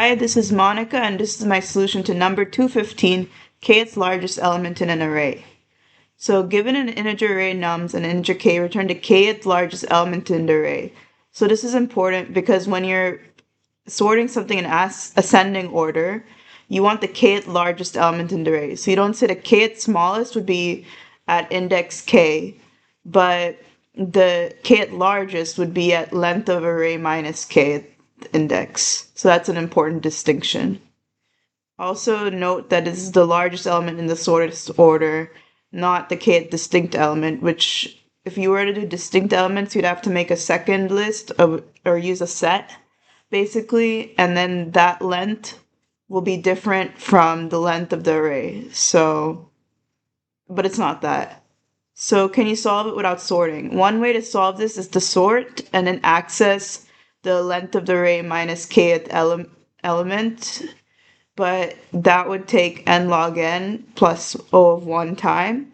Hi, this is Monica, and this is my solution to number 215, kth largest element in an array. So given an integer array nums and integer k, return the kth largest element in the array. So this is important because when you're sorting something in ascending order, you want the kth largest element in the array. So you don't say the kth smallest would be at index k, but the kth largest would be at length of array minus k index. So that's an important distinction. Also note that this is the largest element in the sorted order, not the kth distinct element, which if you were to do distinct elements, you'd have to make a second list of, or use a set, basically, and then that length will be different from the length of the array. So, but it's not that. So can you solve it without sorting? One way to solve this is to sort and then access the length of the array minus kth element, but that would take nlogn plus O of 1 time.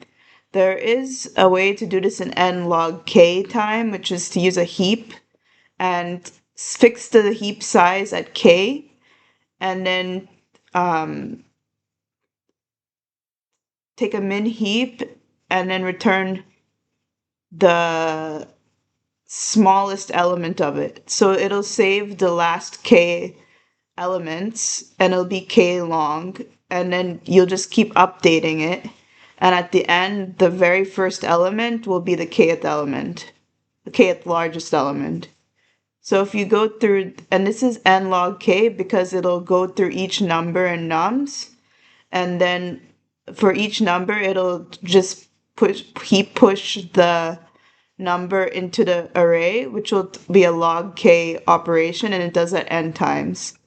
There is a way to do this in nlog time, which is to use a heap and fix the heap size at k, and then take a min heap and then return the smallest element of it. So it'll save the last k elements and it'll be k long, and then you'll just keep updating it. And at the end, the very first element will be the kth element, the kth largest element. So if you go through, and this is n log k because it'll go through each number in nums, and then for each number, it'll just push the number into the array, which will be a log k operation, and it does that n times.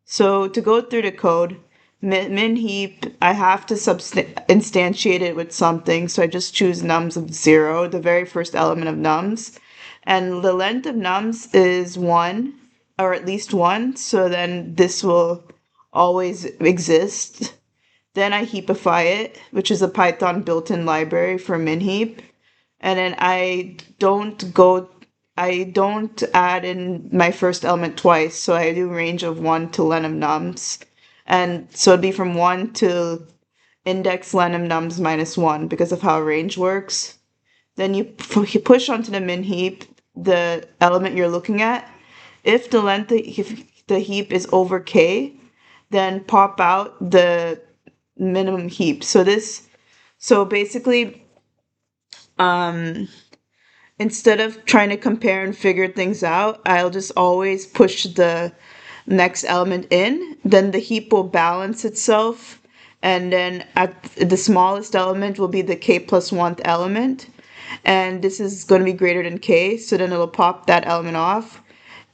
So to go through the code, min heap, I have to instantiate it with something, so I just choose nums of 0, the very first element of nums. And the length of nums is 1, or at least 1, so then this will always exist. Then I heapify it, which is a Python built-in library for min heap. And then I don't add in my first element twice, so I do range of 1 to len of nums. And so it'd be from 1 to index len of nums minus 1 because of how range works. Then you push onto the min heap the element you're looking at. If the length of the heap is over k, then pop out the minimum heap. So basically, instead of trying to compare and figure things out, I'll just always push the next element in. Then the heap will balance itself, and then at the smallest element will be the k plus 1th element, and this is going to be greater than k, so then it'll pop that element off.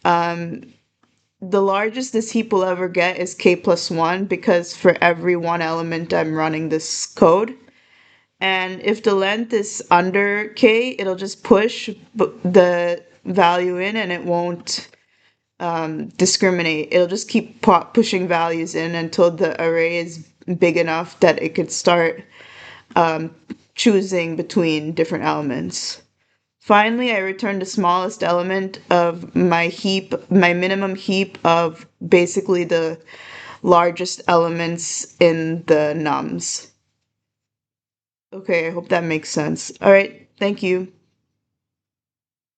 The largest this heap will ever get is k plus 1 because for every one element I'm running this code. And if the length is under k, it'll just push the value in and it won't discriminate. It'll just keep pushing values in until the array is big enough that it could start choosing between different elements. Finally, I return the smallest element of my heap, my minimum heap of basically the largest elements in the nums. Okay, I hope that makes sense. All right, thank you.